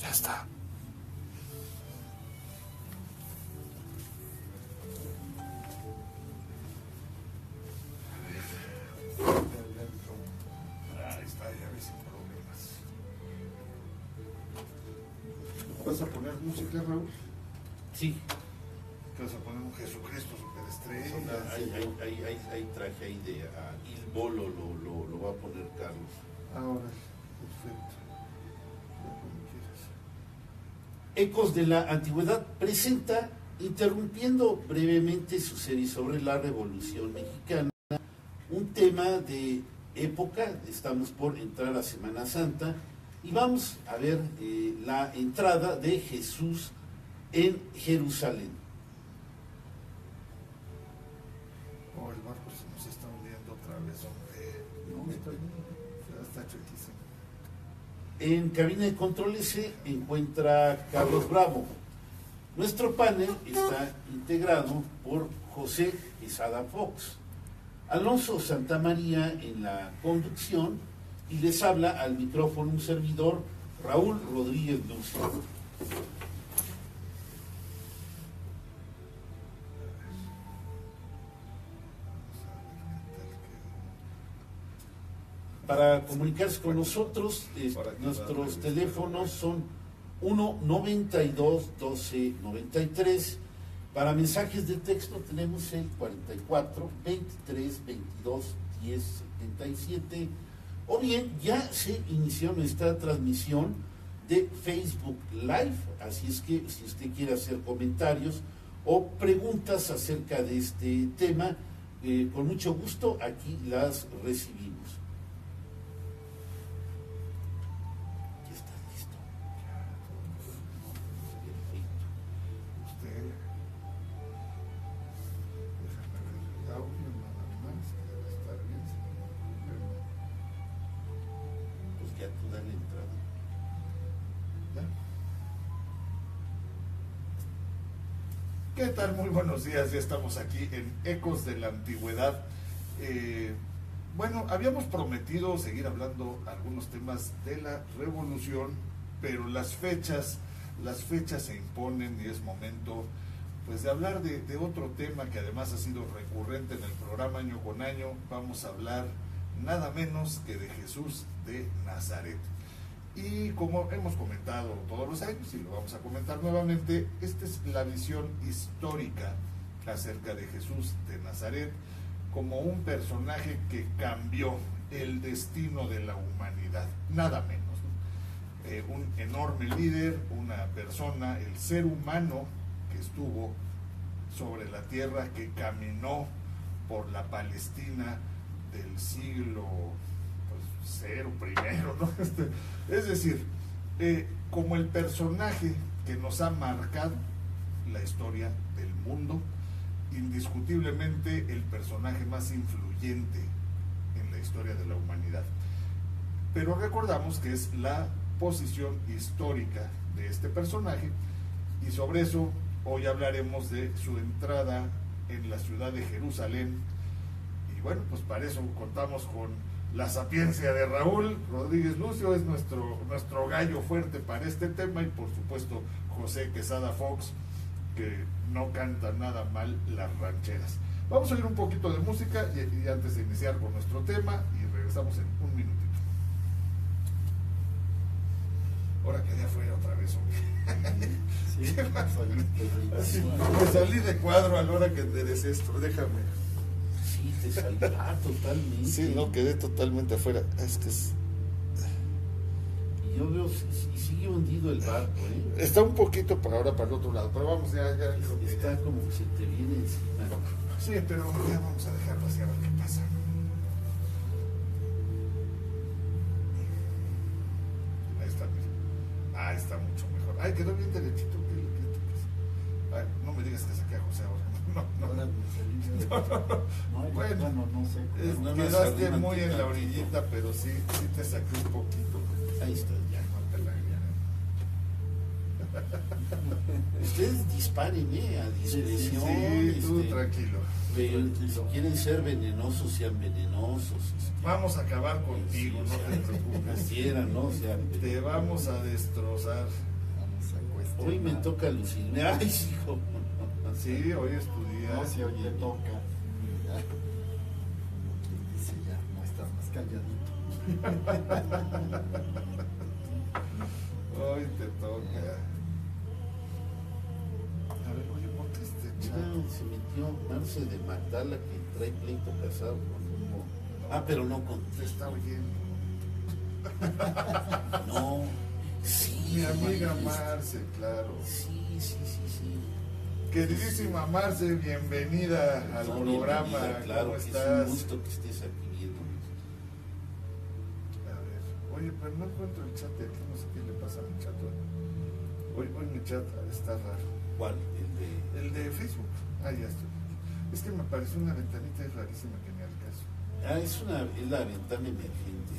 Ya está. Ahí está, ya ves, sin problemas. ¿Vas a poner música, Raúl? Sí. ¿Qué vas a poner? Un Jesucristo superestrella. Hay traje ahí de Il Bolo, lo va a poner Carlos. Ahora, perfecto. Como quieras. Ecos de la Antigüedad presenta, interrumpiendo brevemente su serie sobre la Revolución Mexicana, un tema de época. Estamos por entrar a Semana Santa y vamos a ver la entrada de Jesús en Jerusalén. Oh, el barco se nos está hundiendo otra vez, hombre. No, está bien. Ya está chuequísimo. En cabina de controles se encuentra Carlos Bravo. Nuestro panel está integrado por José Quesada Fox, Alonso Santamaría en la conducción y les habla al micrófono un servidor, Raúl Rodríguez Lucio. Para comunicarse con nosotros, nuestros teléfonos son 1-92-12-93. Para mensajes de texto tenemos el 44 23 22 10 77. O bien ya se inició nuestra transmisión de Facebook Live, así es que si usted quiere hacer comentarios o preguntas acerca de este tema, con mucho gusto aquí las recibimos. ¿Qué tal? Muy buenos días, ya estamos aquí en Ecos de la Antigüedad. Bueno, habíamos prometido seguir hablando algunos temas de la Revolución, pero las fechas se imponen y es momento pues de hablar de otro tema que además ha sido recurrente en el programa año con año. Vamos a hablar nada menos que de Jesús de Nazaret. Y como hemos comentado todos los años, y lo vamos a comentar nuevamente, esta es la visión histórica acerca de Jesús de Nazaret como un personaje que cambió el destino de la humanidad, nada menos, ¿no? Un enorme líder, una persona, el ser humano que estuvo sobre la tierra, que caminó por la Palestina del siglo cero primero, ¿no? Es decir, como el personaje que nos ha marcado la historia del mundo, indiscutiblemente el personaje más influyente en la historia de la humanidad. Pero recordamos que es la posición histórica de este personaje y sobre eso hoy hablaremos de su entrada en la ciudad de Jerusalén. Y bueno, pues para eso contamos con la sapiencia de Raúl Rodríguez Lucio, es nuestro gallo fuerte para este tema, y por supuesto José Quesada Fox, que no canta nada mal las rancheras. Vamos a oír un poquito de música y antes de iniciar con nuestro tema, y regresamos en un minutito. Ahora quedé afuera otra vez, hombre. Sí, Me salí de cuadro a la hora que enderecé esto, déjame. Sí, te saldrá totalmente. Sí, no, quedé totalmente afuera. Es que es... Y yo veo, y sigue hundido el barco, ¿eh? Está un poquito para ahora para el otro lado, pero vamos, ya. Está como que se te viene encima. Sí, pero ya vamos a dejarlo así a ver qué pasa. Ahí está, mira. Ahí está mucho mejor. Ay, quedó bien derechito. Ay, no me digas que saqué a José ahora. No. Bueno, no sé. Quedaste muy en la orillita, pero sí te saqué un poquito. Ahí está, ya. No te la Ustedes disparen, a discreción. Sí, tú tranquilo. Si quieren ser venenosos, sean venenosos. Vamos a acabar contigo, no te preocupes. Quieran, ¿no? Te vamos a destrozar. Hoy me toca lucirme. Ay, hijo. Sí, hoy es tu día. No, si hoy te toca. Dice ya, no estás más calladito. Hoy te toca. A ver, oye, ¿por qué este chat? Mira, se metió Marce de Magdala que trae pleito casado con uno. Ah, pero no Te contesta. está oyendo. No. Sí, Mi amiga Marce. Marce, claro. Sí. Queridísima Marce, bienvenida al No, programa. bienvenida, claro, ¿Cómo que estás? es un gusto que estés aquí viendo. A ver, oye, pero no encuentro el chat de aquí, no sé qué le pasa a mi chat hoy. Hoy mi chat está raro. ¿Cuál? El de Facebook. Ah, ya estoy. Es que me apareció una ventanita rarísima que me al caso. Es la ventana emergente.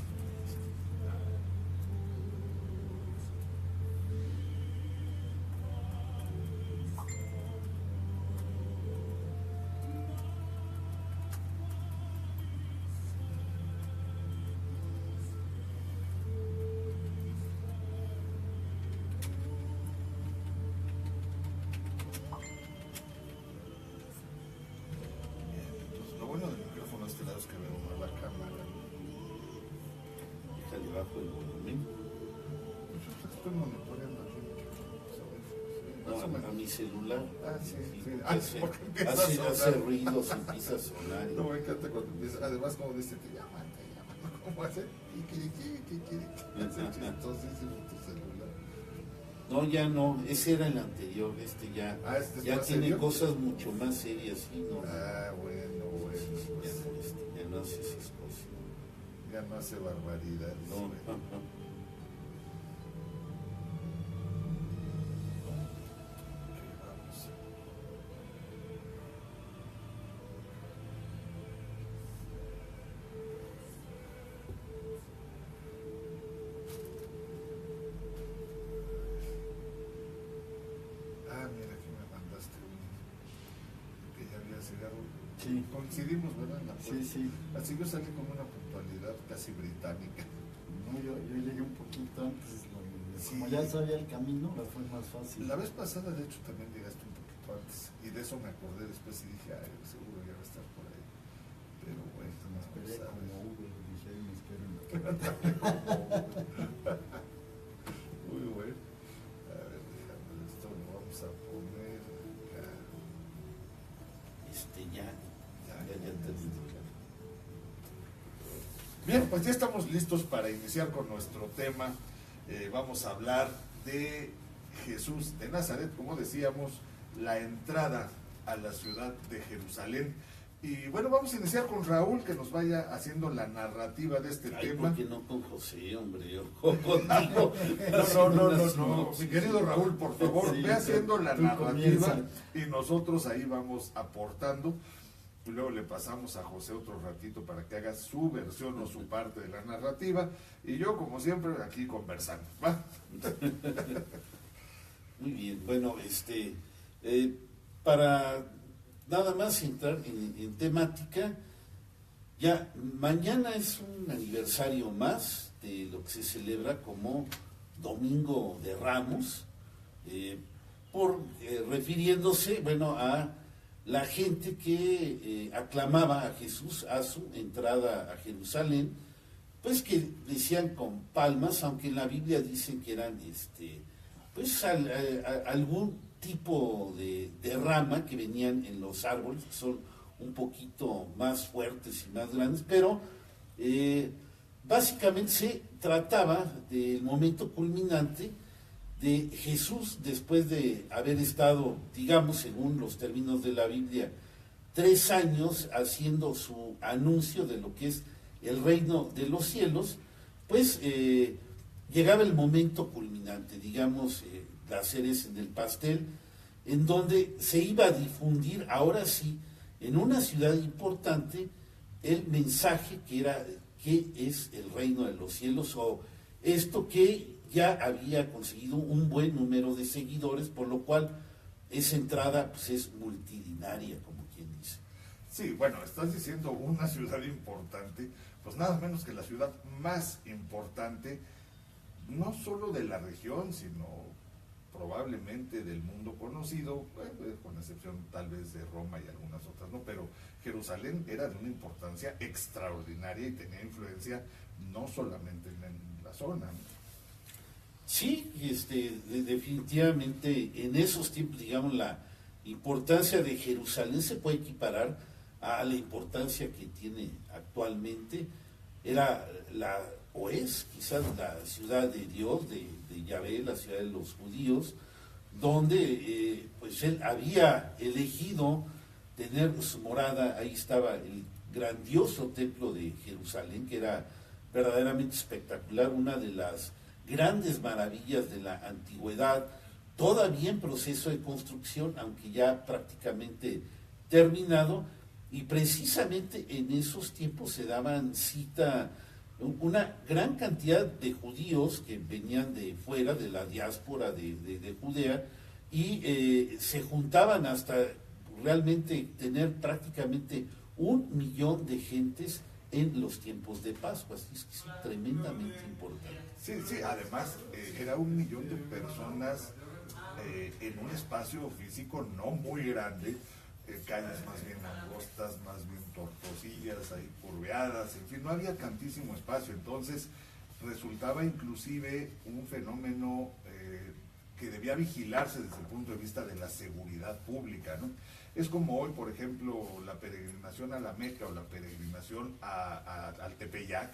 Pues lo bueno del micrófono a este lado es que veo más la cámara. Déjale bajo el volumen. Pues yo estoy monitoreando aquí el micrófono. No, a mi celular. Ah, sí. Hace, porque empieza a hace sonar. ruidos, empieza a sonar. No me encanta cuando empieza. Además, como dice, te llaman. ¿Cómo hace? ¿Qué quiere? Hace chistosísimo tu celular. No, ya no, ese era el anterior, este ya, Ah, ¿este es ya más tiene serio? cosas mucho más serias y no, Ah, bueno. ya, Pues, ya no hace esas cosas. ya no hace barbaridades. No, güey. Vamos. Ah, mira, aquí me mandaste que ya había llegado. Sí. Coincidimos, ¿verdad? En la Sí, puerta. sí. Así yo salí con una puntualidad casi británica. No, yo llegué un poquito antes. Sí. Como ya sabía el camino, me fue más fácil. La vez pasada, de hecho, también llegaste un poquito antes. Y de eso me acordé después y dije, ay, seguro ya va a estar por ahí. Pero bueno, Me esperé ¿sabes? como Uber, dije, "Ay, me espero en la Muy bueno. A ver, déjame, esto lo vamos a poner acá. Ya terminé. Bien, pues ya estamos listos para iniciar con nuestro tema. Vamos a hablar de Jesús de Nazaret, como decíamos, la entrada a la ciudad de Jerusalén. Y bueno, vamos a iniciar con Raúl, que nos vaya haciendo la narrativa de este Ay, tema. ¿por qué no con José, hombre? O contigo. No. Mi querido Raúl, por favor, Sí, ve haciendo la tú narrativa comienza. y nosotros ahí vamos aportando. Y luego le pasamos a José otro ratito para que haga su versión o su parte de la narrativa. Y yo, como siempre, aquí conversando. ¿Va? Muy bien, bueno, para nada más entrar en temática, ya mañana es un aniversario más de lo que se celebra como Domingo de Ramos, refiriéndose, bueno, a la gente que aclamaba a Jesús a su entrada a Jerusalén, pues que decían con palmas, aunque en la Biblia dicen que eran pues algún tipo de rama que venían en los árboles, que son un poquito más fuertes y más grandes, pero básicamente se trataba del momento culminante de Jesús después de haber estado, digamos, según los términos de la Biblia, 3 años haciendo su anuncio de lo que es el reino de los cielos, pues llegaba el momento culminante, digamos, la cereza en el pastel, en donde se iba a difundir, ahora sí, en una ciudad importante, el mensaje que era, ¿qué es el reino de los cielos? O esto que ya había conseguido un buen número de seguidores, por lo cual esa entrada pues, es multitudinaria, como quien dice. Sí, bueno, estás diciendo una ciudad importante, pues nada menos que la ciudad más importante, no solo de la región, sino probablemente del mundo conocido, con excepción tal vez de Roma y algunas otras, ¿no? Pero Jerusalén era de una importancia extraordinaria y tenía influencia no solamente en la zona, ¿no? Sí, definitivamente en esos tiempos, digamos, la importancia de Jerusalén se puede equiparar a la importancia que tiene actualmente. Era o es quizás la ciudad de Dios, de Yahvé, la ciudad de los judíos, donde pues él había elegido tener su morada. Ahí estaba el grandioso templo de Jerusalén, que era verdaderamente espectacular, una de las grandes maravillas de la antigüedad, todavía en proceso de construcción, aunque ya prácticamente terminado, y precisamente en esos tiempos se daban cita una gran cantidad de judíos que venían de fuera, de la diáspora de Judea, y se juntaban hasta realmente tener prácticamente 1 millón de gentes en los tiempos de Pascua. Así es que es tremendamente importante. Sí, sí, además era 1 millón de personas en un espacio físico no muy grande, calles más bien angostas, más bien tortuosillas, ahí curveadas, en fin, no había tantísimo espacio. Entonces resultaba inclusive un fenómeno que debía vigilarse desde el punto de vista de la seguridad pública, ¿no? Es como hoy, por ejemplo, la peregrinación a la Meca o la peregrinación al Tepeyac.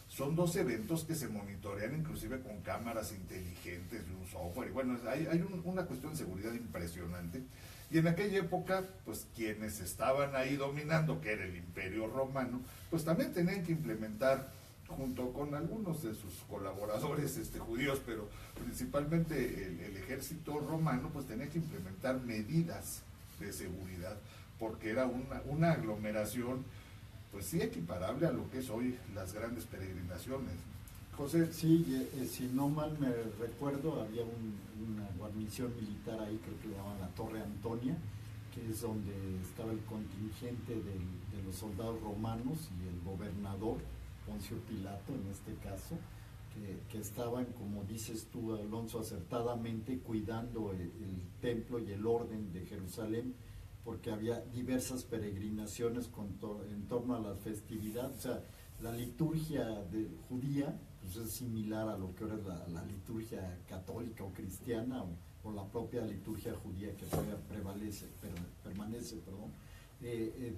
Son 2 eventos que se monitorean inclusive con cámaras inteligentes y un software. Y bueno, hay una cuestión de seguridad impresionante. Y en aquella época, pues quienes estaban ahí dominando, que era el Imperio Romano, pues también tenían que implementar, junto con algunos de sus colaboradores judíos, pero principalmente el ejército romano, pues tenía que implementar medidas de seguridad, porque era una aglomeración, pues sí, equiparable a lo que es hoy las grandes peregrinaciones. José. Sí, si no mal me recuerdo, había una guarnición militar ahí, creo que le llamaban la Torre Antonia, que es donde estaba el contingente de los soldados romanos y el gobernador, Poncio Pilato en este caso, que estaban, como dices tú, Alonso, acertadamente cuidando el templo y el orden de Jerusalén, porque había diversas peregrinaciones en torno a las festividades. O sea, la liturgia judía pues es similar a lo que ahora es la liturgia católica o cristiana, o la propia liturgia judía que todavía permanece,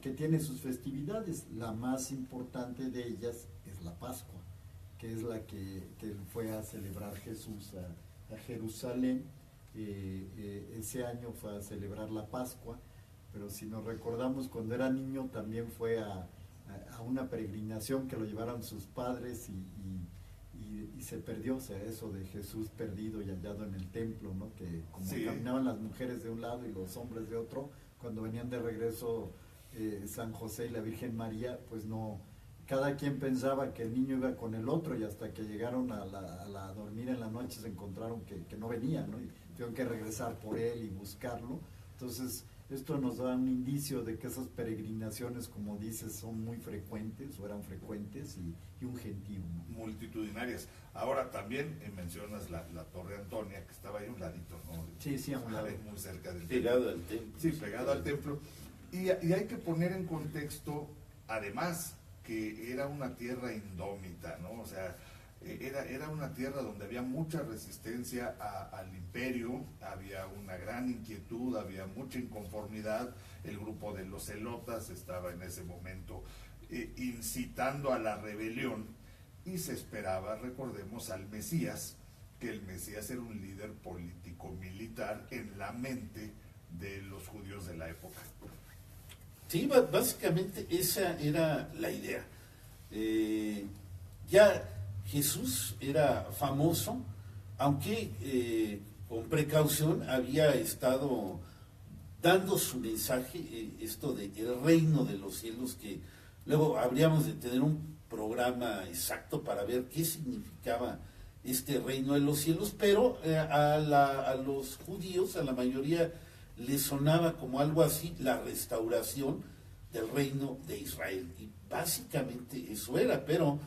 que tiene sus festividades. La más importante de ellas es la Pascua, que es la que fue a celebrar Jesús a Jerusalén. Ese año fue a celebrar la Pascua, pero si nos recordamos, cuando era niño también fue a una peregrinación que lo llevaron sus padres y se perdió. O sea, eso de Jesús perdido y hallado en el templo, ¿no? Que como sí, caminaban las mujeres de un lado y los hombres de otro, cuando venían de regreso San José y la Virgen María, pues no, cada quien pensaba que el niño iba con el otro, y hasta que llegaron a dormir en la noche se encontraron que no venía, ¿no? Y tuvieron que regresar por él y buscarlo. Entonces esto nos da un indicio de que esas peregrinaciones, como dices, son muy frecuentes o eran frecuentes y un gentío, ¿no? Multitudinarias. Ahora también mencionas la Torre Antonia, que estaba ahí a un ladito, ¿no? Sí, a un lado. Muy cerca del Pegado al templo. Sí, pegado al templo. Y hay que poner en contexto, además, que era una tierra indómita, ¿no? O sea, era una tierra donde había mucha resistencia al imperio, había una gran inquietud, había mucha inconformidad. El grupo de los celotas estaba en ese momento incitando a la rebelión, y se esperaba, recordemos, al Mesías, que el Mesías era un líder político-militar en la mente de los judíos de la época. Sí, básicamente esa era la idea. Ya Jesús era famoso, aunque con precaución había estado dando su mensaje, esto de el reino de los cielos, que luego habríamos de tener un programa exacto para ver qué significaba este reino de los cielos, pero a los judíos, a la mayoría, les sonaba como algo así, la restauración del reino de Israel. Y básicamente eso era, pero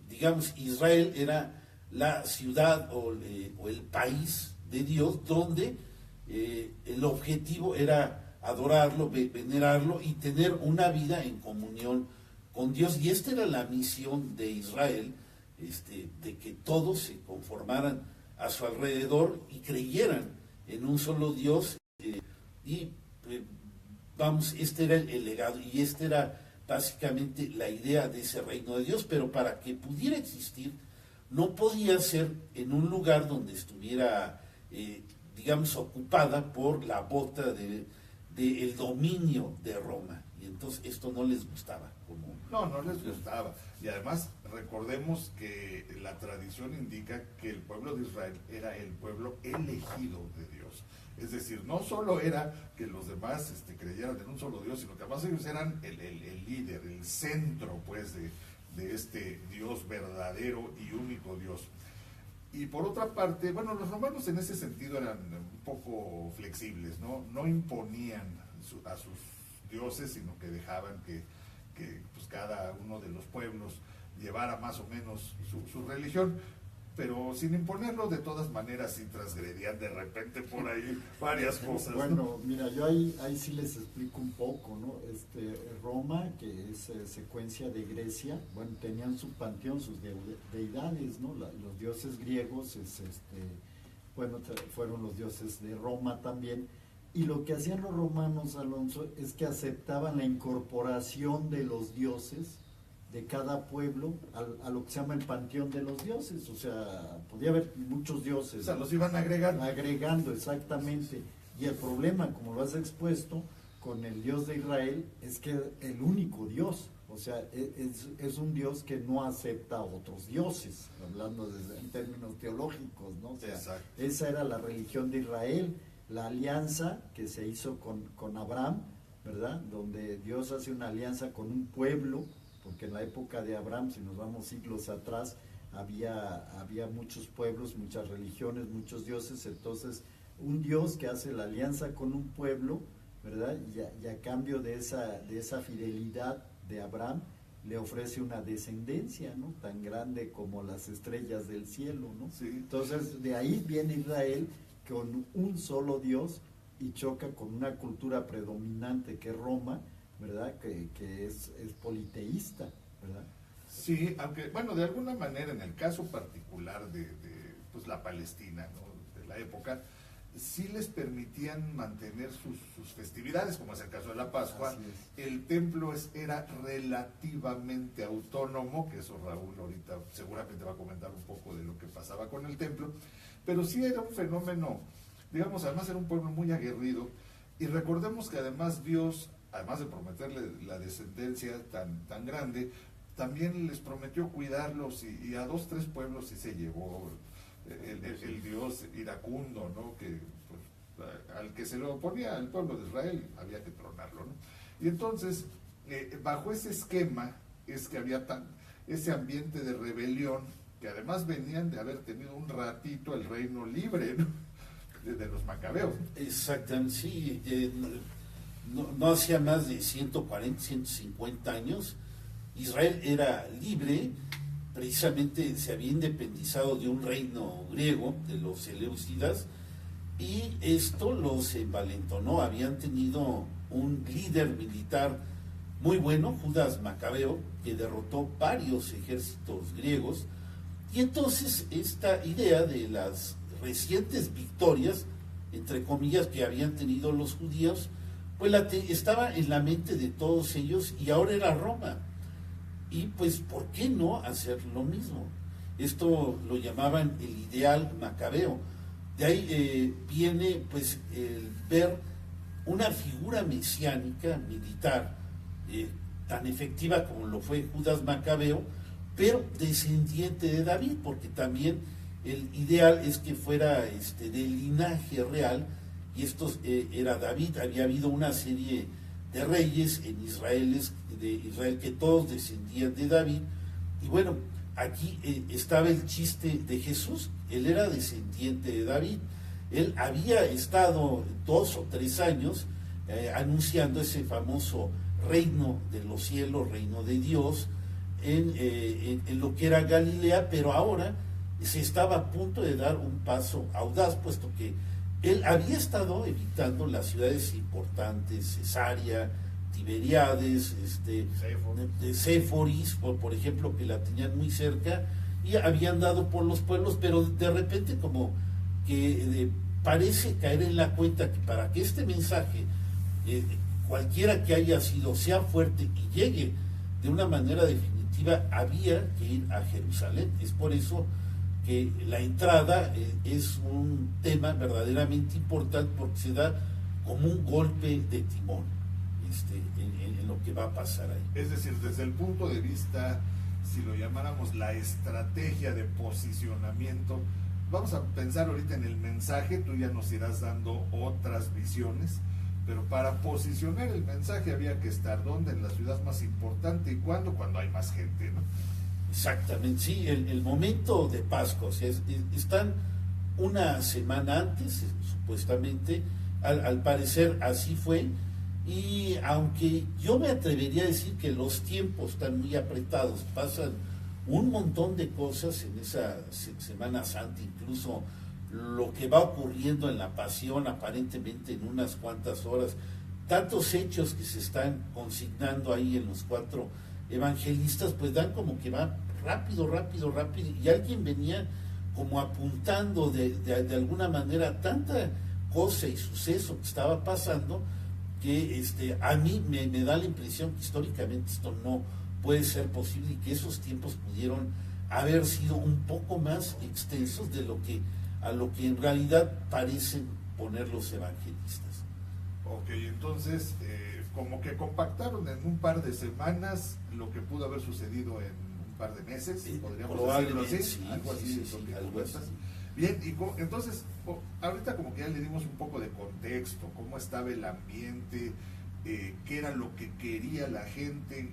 digamos, Israel era la ciudad o el país de Dios, donde el objetivo era adorarlo, venerarlo y tener una vida en comunión con Dios. Y esta era la misión de Israel, de que todos se conformaran a su alrededor y creyeran en un solo Dios. Vamos, este era el legado y esta era básicamente la idea de ese reino de Dios, pero para que pudiera existir no podía ser en un lugar donde estuviera, digamos, ocupada por la bota del dominio de Roma. Y entonces esto no les gustaba. No les gustaba. Y además recordemos que la tradición indica que el pueblo de Israel era el pueblo elegido de Dios. Es decir, no solo era que los demás creyeran en un solo Dios, sino que además ellos eran el líder, el centro pues de este Dios verdadero y único Dios. Y por otra parte, bueno, los romanos en ese sentido eran un poco flexibles, no imponían a sus dioses, sino que dejaban que pues cada uno de los pueblos llevara más o menos su religión, pero sin imponerlo. De todas maneras sí transgredían de repente por ahí varias cosas. Bueno, ¿no? mira, yo ahí sí les explico un poco, ¿no? Roma, que es secuencia de Grecia, bueno, tenían su panteón, sus deidades, ¿no? Los dioses griegos, bueno, fueron los dioses de Roma también. Y lo que hacían los romanos, Alonso, es que aceptaban la incorporación de los dioses de cada pueblo a lo que se llama el panteón de los dioses. O sea, podía haber muchos dioses. O sea, los iban agregando. Agregando, exactamente. Y el problema, como lo has expuesto, con el Dios de Israel, es que el único Dios. O sea, es un Dios que no acepta a otros dioses, hablando en términos teológicos, ¿no? O sea, exacto. Esa era la religión de Israel. La alianza que se hizo con Abraham, ¿verdad? Donde Dios hace una alianza con un pueblo, porque en la época de Abraham, si nos vamos siglos atrás, había muchos pueblos, muchas religiones, muchos dioses. Entonces un Dios que hace la alianza con un pueblo, ¿verdad? Y a cambio de esa fidelidad de Abraham, le ofrece una descendencia, ¿no? Tan grande como las estrellas del cielo, ¿no? Sí. Entonces de ahí viene Israel con un solo Dios y choca con una cultura predominante que es Roma, ¿verdad? Que es politeísta, ¿verdad? Sí, aunque, bueno, de alguna manera en el caso particular de pues, la Palestina, ¿no? De la época, sí les permitían mantener sus festividades, como es el caso de la Pascua. El templo era relativamente autónomo, que eso Raúl ahorita seguramente va a comentar un poco de lo que pasaba con el templo, pero sí era un fenómeno, digamos, además era un pueblo muy aguerrido, y recordemos que además Dios, además de prometerle la descendencia tan grande, también les prometió cuidarlos, y a 2-3 pueblos sí se llevó el dios iracundo, ¿no? Que pues, al que se le oponía al pueblo de Israel había que tronarlo, ¿no? Y entonces, bajo ese esquema, es que había ese ambiente de rebelión, que además venían de haber tenido un ratito el reino libre, ¿no? De los macabeos. Exactamente, sí. No hacía más de 140, 150 años, Israel era libre. Precisamente se había independizado de un reino griego, de los seleucidas, y esto los envalentonó. Habían tenido un líder militar muy bueno, Judas Macabeo, que derrotó varios ejércitos griegos, y entonces esta idea de las recientes victorias, entre comillas, que habían tenido los judíos, pues estaba en la mente de todos ellos, y ahora era Roma. Y pues, ¿por qué no hacer lo mismo? Esto lo llamaban el ideal macabeo. De ahí viene pues el ver una figura mesiánica militar tan efectiva como lo fue Judas Macabeo, pero descendiente de David, porque también el ideal es que fuera del linaje real, y esto era David. Había habido una serie de reyes en Israel que todos descendían de David, y bueno, aquí estaba el chiste de Jesús. Él era descendiente de David. Él había estado 2 o 3 años anunciando ese famoso reino de los cielos, reino de Dios, en lo que era Galilea, pero ahora se estaba a punto de dar un paso audaz, puesto que él había estado evitando las ciudades importantes, Cesarea, Tiberiades, de Séforis, por ejemplo, que la tenían muy cerca, y habían dado por los pueblos, pero de repente como que parece caer en la cuenta que para que este mensaje, cualquiera que haya sido, sea fuerte y llegue de una manera definitiva, había que ir a Jerusalén. Es por eso que la entrada es un tema verdaderamente importante, porque se da como un golpe de timón en lo que va a pasar ahí. Es decir, desde el punto de vista, si lo llamáramos la estrategia de posicionamiento, vamos a pensar ahorita en el mensaje, tú ya nos irás dando otras visiones, pero para posicionar el mensaje había que estar ¿dónde? En la ciudad más importante. ¿Y cuándo? Cuando hay más gente, ¿no? Exactamente, sí, el momento de Pascua, o sea, están una semana antes, supuestamente, al parecer así fue, y aunque yo me atrevería a decir que los tiempos están muy apretados, pasan un montón de cosas en esa Semana Santa, incluso lo que va ocurriendo en la pasión aparentemente en unas cuantas horas, tantos hechos que se están consignando ahí en los 4 evangelistas, pues dan como que va rápido, y alguien venía como apuntando de alguna manera tanta cosa y suceso que estaba pasando, que a mí me da la impresión que históricamente esto no puede ser posible y que esos tiempos pudieron haber sido un poco más extensos de a lo que en realidad parecen poner los evangelistas. Ok, entonces como que compactaron en un par de semanas lo que pudo haber sucedido en un par de meses, podríamos decirlo así, sí, algo así, algo así. Bien, y entonces, ahorita como que ya le dimos un poco de contexto, cómo estaba el ambiente, qué era lo que quería la gente,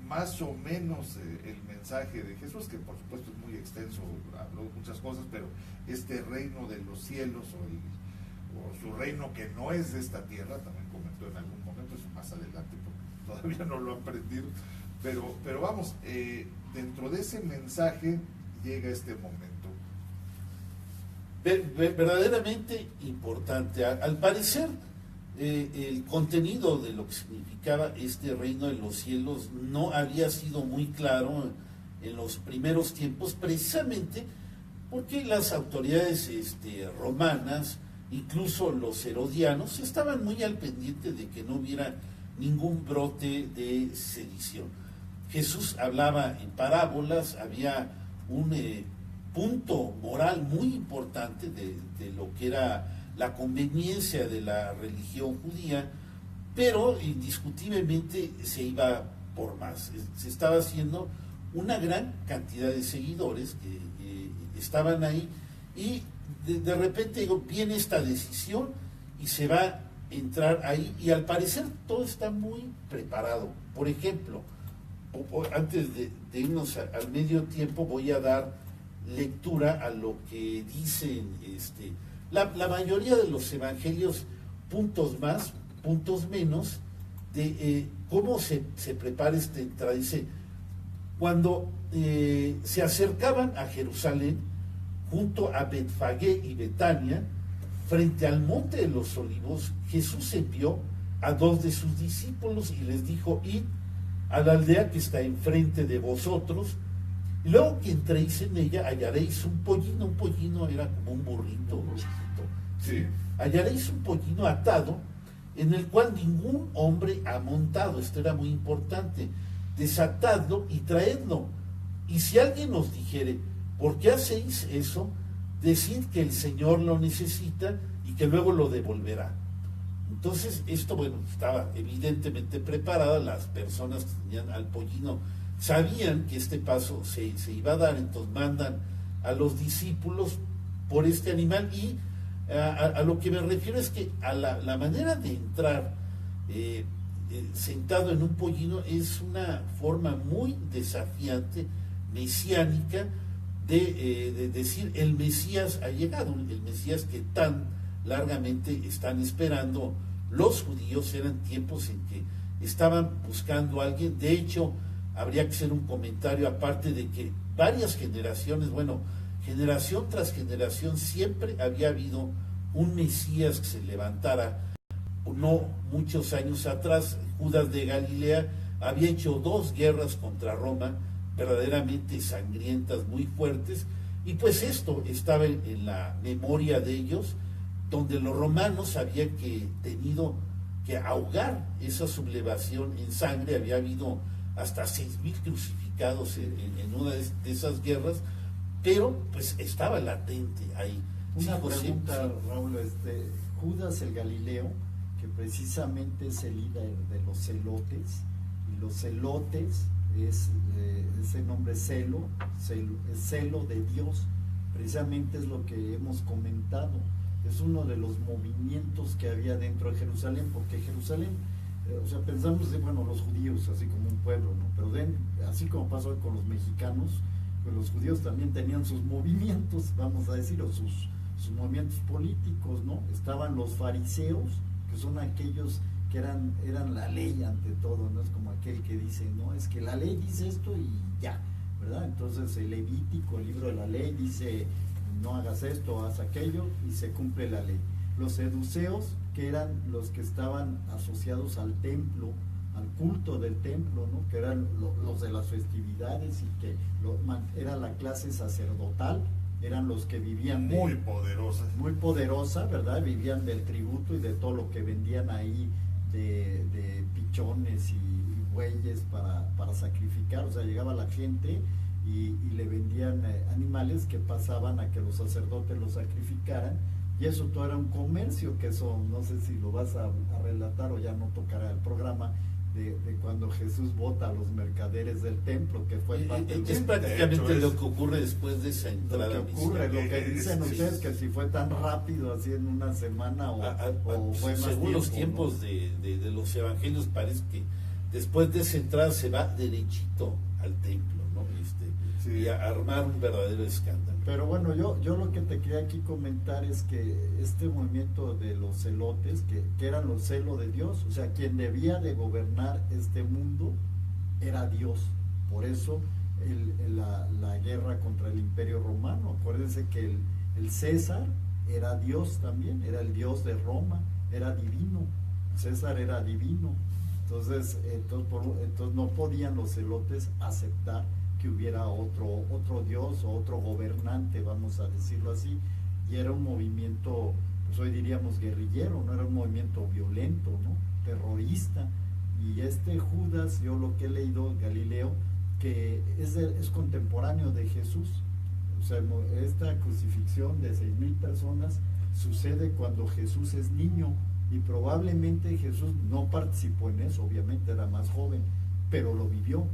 más o menos el mensaje de Jesús, que por supuesto es muy extenso, habló de muchas cosas, pero este reino de los cielos o su reino que no es de esta tierra, también comentó en algún momento, eso más adelante, porque todavía no lo han aprendido, pero vamos, dentro de ese mensaje llega este momento. Verdaderamente importante. Al parecer, el contenido de lo que significaba este reino de los cielos no había sido muy claro en los primeros tiempos, precisamente porque las autoridades romanas, incluso los herodianos, estaban muy al pendiente de que no hubiera ningún brote de sedición. Jesús hablaba en parábolas, había un punto moral muy importante de lo que era la conveniencia de la religión judía, pero indiscutiblemente se iba por más. Se estaba haciendo una gran cantidad de seguidores que estaban ahí, y de repente viene esta decisión y se va a entrar ahí, y al parecer todo está muy preparado. Por ejemplo, antes de irnos al medio tiempo, voy a dar lectura a lo que dicen la mayoría de los evangelios, puntos más, puntos menos, de cómo se prepara esta entrada. Dice: cuando se acercaban a Jerusalén, junto a Betfagé y Betania, frente al monte de los olivos, Jesús envió a 2 de sus discípulos y les dijo: id a la aldea que está enfrente de vosotros, y luego que entréis en ella hallaréis un pollino era como un burrito. Sí. Hallaréis un pollino atado, en el cual ningún hombre ha montado. Esto era muy importante. Desatadlo y traedlo. Y si alguien os dijere: ¿por qué hacéis eso?, decid que el Señor lo necesita y que luego lo devolverá. Entonces, esto, bueno, estaba evidentemente preparada. Las personas que tenían al pollino sabían que este paso se iba a dar, entonces mandan a los discípulos por este animal. Y a lo que me refiero es que a la manera de entrar sentado en un pollino es una forma muy desafiante, mesiánica, de decir: el Mesías ha llegado, el Mesías que tan largamente están esperando los judíos. Eran tiempos en que estaban buscando a alguien. De hecho, habría que hacer un comentario, aparte de que varias generaciones, bueno, generación tras generación, siempre había habido un Mesías que se levantara. No muchos años atrás, Judas de Galilea había hecho 2 guerras contra Roma, verdaderamente sangrientas, muy fuertes, y pues esto estaba en la memoria de ellos, donde los romanos habían tenido que ahogar esa sublevación en sangre. Había habido hasta 6,000 crucificados en una de esas guerras, pero pues estaba latente ahí. Una Sí, José, pregunta, sí. Raúl, Judas el Galileo, que precisamente es el líder de los celotes, y los celotes es ese nombre celo, es celo de Dios, precisamente es lo que hemos comentado, es uno de los movimientos que había dentro de Jerusalén, porque Jerusalén, o sea, pensamos de, bueno, los judíos así como un pueblo, ¿no? Pero así como pasó con los mexicanos, pues los judíos también tenían sus movimientos, vamos a decir, o sus movimientos políticos, ¿no? Estaban los fariseos, que son aquellos que eran la ley ante todo, no es como aquel que dice, no, es que la ley dice esto y ya, ¿verdad? Entonces el Levítico, el libro de la ley, dice, no hagas esto, haz aquello, y se cumple la ley. Los seduceos, que eran los que estaban asociados al templo, al culto del templo, ¿no? Que eran los de las festividades, y que era la clase sacerdotal, eran los que vivían muy poderosa, ¿verdad? Vivían del tributo y de todo lo que vendían ahí de pichones y bueyes para sacrificar. O sea, llegaba la gente y le vendían animales que pasaban a que los sacerdotes los sacrificaran, y eso todo era un comercio, que eso no sé si lo vas a relatar o ya no tocará el programa, de cuando Jesús bota a los mercaderes del templo, que fue parte es prácticamente lo que ocurre después de esa entrada. Lo que ocurre, lo que dicen ustedes, que si fue tan rápido, así en una semana, o fue más según tiempo, los tiempos, ¿no? de los evangelios, parece que después de esa entrada se va derechito al templo, ¿no? Y a armar un verdadero escándalo. Pero bueno, yo lo que te quería aquí comentar es que este movimiento de los celotes, que eran los celos de Dios, o sea, quien debía de gobernar este mundo era Dios. Por eso la guerra contra el Imperio Romano. Acuérdense que el César era Dios también, era el Dios de Roma, era divino. César era divino. Entonces no podían los celotes aceptar que hubiera otro Dios o otro gobernante, vamos a decirlo así, y era un movimiento, pues hoy diríamos guerrillero, no era un movimiento violento, ¿no? Terrorista. Y Judas, yo lo que he leído, Galileo, que es contemporáneo de Jesús. O sea, esta crucifixión de 6,000 personas sucede cuando Jesús es niño, y probablemente Jesús no participó en eso, obviamente era más joven, pero lo vivió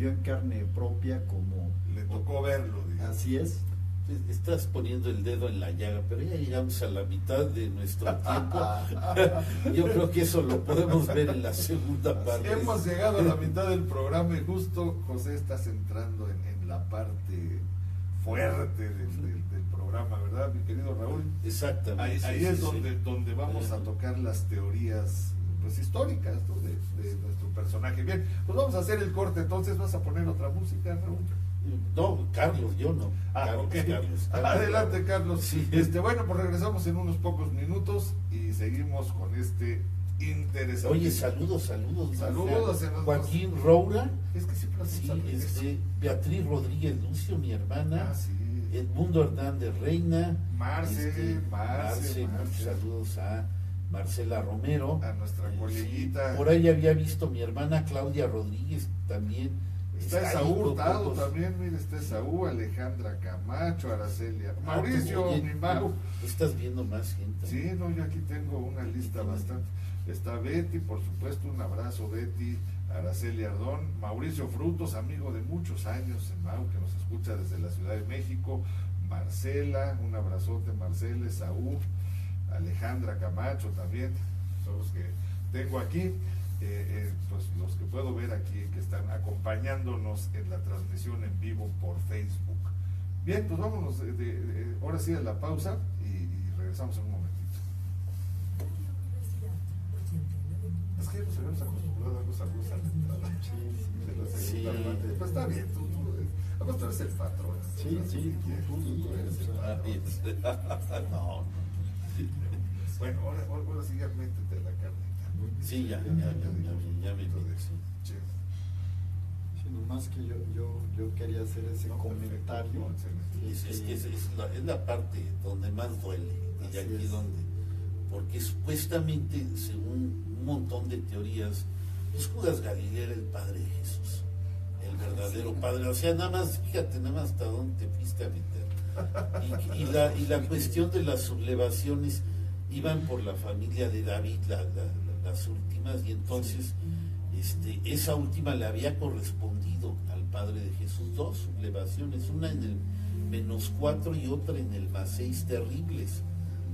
en carne propia, como le tocó verlo, digamos. Así es. Estás poniendo el dedo en la llaga, pero ya llegamos a la mitad de nuestro tiempo. Yo creo que eso lo podemos ver en la segunda parte. Hemos llegado a la mitad del programa, y justo, José, estás entrando en la parte fuerte del programa, ¿verdad, mi querido Raúl? Exactamente. Ahí es donde vamos a tocar las teorías, pues, históricas, ¿no? de nuestro personaje. Bien, pues vamos a hacer el corte. Entonces, ¿vas a poner otra música, Raúl? No, Carlos, yo no. Carlos, okay. Carlos. Adelante, Carlos. Sí. Bueno, pues regresamos en unos pocos minutos y seguimos con este interesante. Oye, saludos. Saludos, Joaquín Roura. Es que siempre Sí, Beatriz Rodríguez Lucio, mi hermana. Sí. Edmundo Hernández Reina. Marce. Saludos a Marcela Romero. A nuestra coleguita. Por ahí había visto mi hermana Claudia Rodríguez también. Está Esaú Hurtado también, mire, está Esaú, Alejandra Camacho, Aracelia, Mauricio, mi Mau. Estás viendo más gente. Sí, no, yo aquí tengo una lista bastante. Está Betty, por supuesto, un abrazo, Betty, Araceli Ardón, Mauricio Frutos, amigo de muchos años en Mau, que nos escucha desde la Ciudad de México, Marcela, un abrazote, Marcela, Esaú, Alejandra Camacho también, son los que tengo aquí. Pues los que puedo ver aquí que están acompañándonos en la transmisión en vivo por Facebook. Bien, pues vámonos ahora sí a la pausa y regresamos en un momentito. Es que que nos habíamos acostumbrado a dar los saludos a la entrada. De la segunda parte. Pues está bien, tú eres el patrón. Sí, Tú eres el patrón. No. Bueno, ahora sí ya métete la carnita. Sí, ya me Sí. Sí, nomás que yo quería hacer ese comentario. Es la parte donde más duele, y Así aquí es. donde, porque supuestamente, según un montón de teorías, pues Judas Galileo era el padre de Jesús, el verdadero padre. O sea, nada más, fíjate, nada más hasta dónde te fuiste a meter. Y la cuestión de las sublevaciones iban por la familia de David, las últimas, y entonces esa última le había correspondido al padre de Jesús 2 sublevaciones, una en el -4 y otra en el +6 terribles.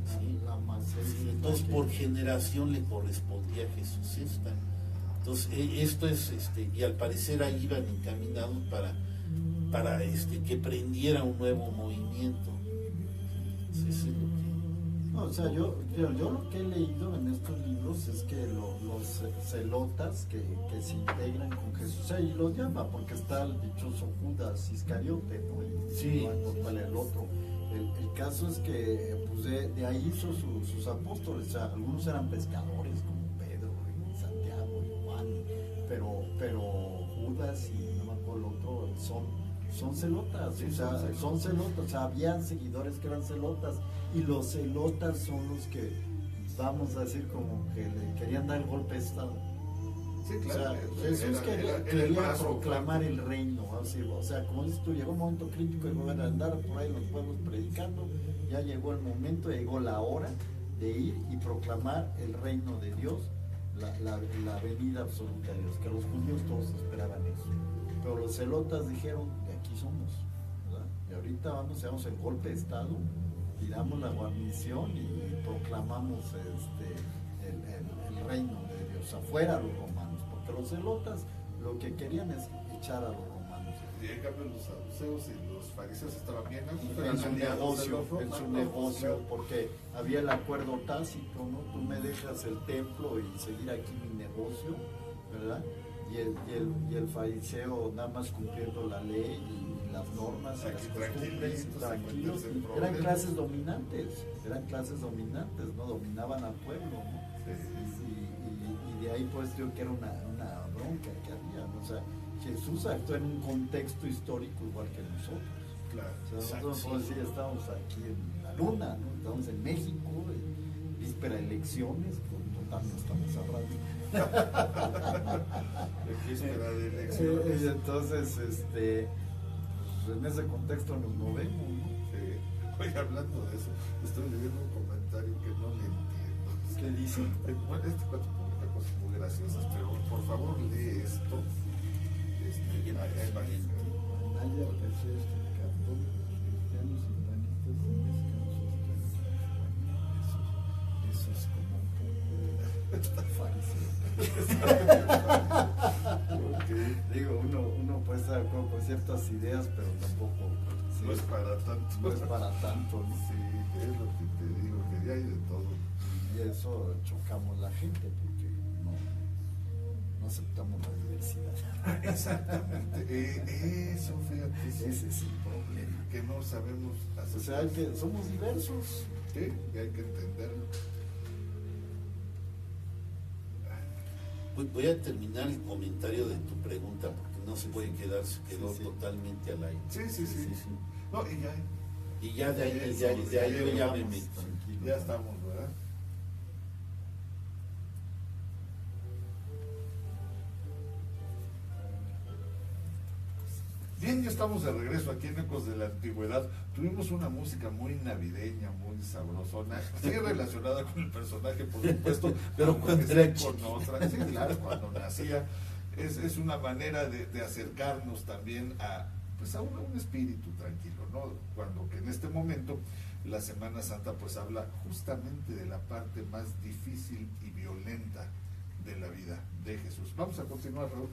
¿Sí? La más Sí, entonces por generación le correspondía a Jesús esta. Entonces esto es, y al parecer ahí iban encaminados para que prendiera un nuevo movimiento. Sí, eso es lo que... No, o sea, yo lo que he leído en estos libros es que los celotas que se integran con Jesús, o sea, y los llama porque está el dichoso Judas Iscariote, ¿no? Y Sí. ¿cuál es el otro? El caso es que pues de ahí hizo sus apóstoles, o sea, algunos eran pescadores como Pedro y Santiago y Juan, pero Judas y no me acuerdo el otro son celotas, Sí, o sea, son celotas, o sea, habían seguidores que eran celotas, y los celotas son los que, vamos a decir, como que le querían dar el golpe de Estado. Sí, O claro. sea, Jesús quería el brazo, proclamar el reino, así, o sea, como dices tú, llegó un momento crítico y van a andar por ahí los pueblos predicando, ya llegó el momento, llegó la hora de ir y proclamar el reino de Dios, la venida absoluta de Dios, que los judíos todos esperaban eso. Pero los celotas dijeron, de aquí somos, ¿verdad? Y ahorita hacemos el golpe de Estado, tiramos la guarnición y proclamamos el reino de Dios, afuera a los romanos, porque los celotas lo que querían es echar a los romanos. Y en cambio los saduceos y los fariseos estaban bien En su negocio, porque había el acuerdo tácito, ¿no? Tú me dejas el templo y seguir aquí mi negocio, ¿verdad? Y el fariseo nada más cumpliendo la ley y las normas y las Aquí costumbres, tranquilos, sin meterse en eran problemas. clases dominantes, ¿no? Dominaban al pueblo, ¿no? Y de ahí pues creo que era una bronca que había, ¿no? O sea, Jesús actuó en un contexto histórico igual que nosotros. Claro. O sea, nosotros podemos decir, estamos aquí en la luna, ¿no? Estamos en México, víspera de elecciones, total no estamos hablando. Víspera de elecciones. Y entonces, pues, en ese contexto nos movemos, ¿no? Sí. Oye, hablando de eso, estoy leyendo un comentario que no le entiendo. ¿Qué dice? Bueno, cuate publica cosas muy graciosas, pero por favor lee esto. Anaya, terceros, católicos, cristianos, humanistas, eso es como un poco fariseo. Digo, uno puede estar de acuerdo con ciertas ideas, pero tampoco No es para tanto. no es para tanto, ¿no? Sí, es lo que te digo, que ya hay de todo. Y eso chocamos la gente porque no aceptamos la diversidad. Exactamente. Eso, fíjate. Ese es el problema. Que no sabemos hacer. O sea, somos diversos. Sí, y hay que entenderlo. Voy a terminar el comentario de tu pregunta porque no se puede quedar, se quedó Sí. totalmente al aire. Sí. No, y ya. Y ya de ahí yo ya me meto. Tranquilo. Ya estamos, ¿verdad? Bien, ya estamos de regreso aquí en Ecos de la Antigüedad. Tuvimos una música muy navideña, muy sabrosona, sí relacionada con el personaje, por supuesto, Pero aunque cuando sea era con chiquito. otra. Sí, claro, cuando nacía. Es una manera de acercarnos también a un espíritu tranquilo, ¿no? Cuando que en este momento la Semana Santa pues habla justamente de la parte más difícil y violenta de la vida de Jesús. Vamos a continuar, Raúl.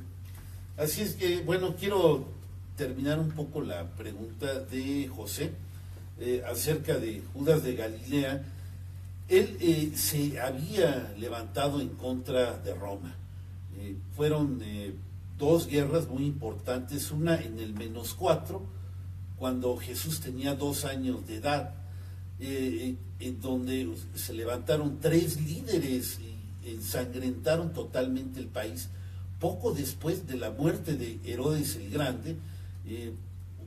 Así es que, bueno, quiero terminar un poco la pregunta de José acerca de Judas de Galilea. Él se había levantado en contra de Roma. Fueron dos guerras muy importantes, una en el -4, cuando Jesús tenía 2 años de edad, en donde se levantaron 3 líderes y ensangrentaron totalmente el país. Poco después de la muerte de Herodes el Grande,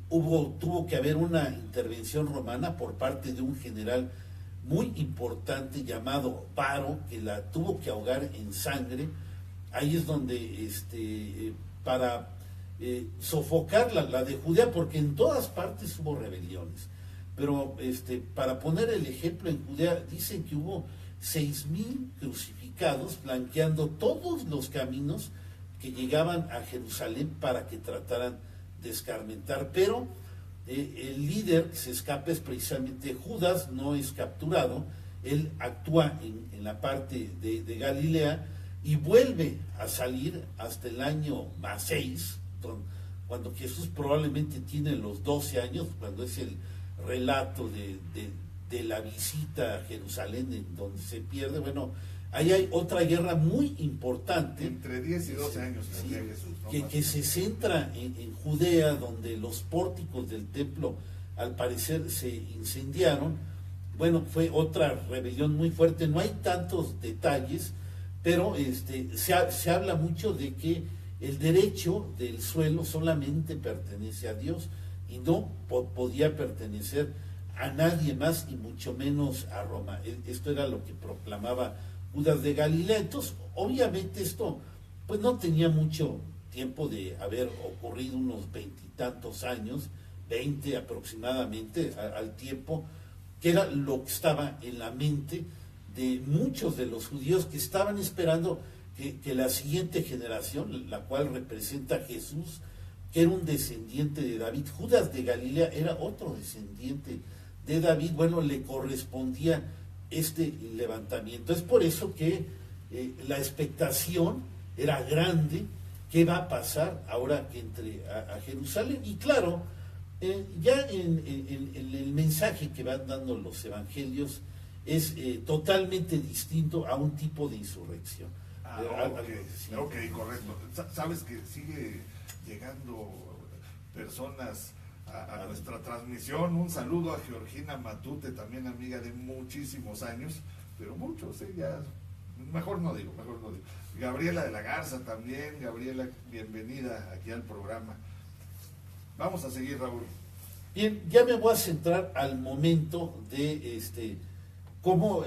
tuvo que haber una intervención romana por parte de un general muy importante llamado Varo, que la tuvo que ahogar en sangre. Ahí es donde para sofocar la de Judea, porque en todas partes hubo rebeliones, pero para poner el ejemplo, en Judea dicen que hubo 6,000 crucificados flanqueando todos los caminos que llegaban a Jerusalén para que trataran de escarmentar, pero el líder que se escapa es precisamente Judas. No es capturado, él actúa en la parte de Galilea y vuelve a salir hasta el año +6, cuando Jesús probablemente tiene los 12 años, cuando es el relato de la visita a Jerusalén, en donde se pierde. Bueno, ahí hay otra guerra muy importante. Entre 10 y 12 años sí, Jesús, ¿no? que se centra en Judea, donde los pórticos del templo al parecer se incendiaron. Bueno, fue otra rebelión muy fuerte. No hay tantos detalles, pero se habla mucho de que el derecho del suelo solamente pertenece a Dios y no podía pertenecer a nadie más, y mucho menos a Roma. Esto era lo que proclamaba Judas de Galilea. Entonces, obviamente esto pues no tenía mucho tiempo de haber ocurrido, unos 20 y tantos años, 20 aproximadamente al tiempo, que era lo que estaba en la mente de muchos de los judíos que estaban esperando que la siguiente generación, la cual representa a Jesús, que era un descendiente de David. Judas de Galilea era otro descendiente de David. Bueno, le correspondía este levantamiento. Es por eso que la expectación era grande. ¿Qué va a pasar ahora que entre a Jerusalén? Y claro, ya en el mensaje que van dando los evangelios es totalmente distinto a un tipo de insurrección. Sí. Ok, correcto. Sabes que sigue llegando personas a nuestra transmisión. Un saludo a Georgina Matute, también amiga de muchísimos años, pero muchos, ya mejor no digo. Gabriela de la Garza también. Gabriela, bienvenida aquí al programa. Vamos a seguir, Raúl. Bien, ya me voy a centrar al momento de cómo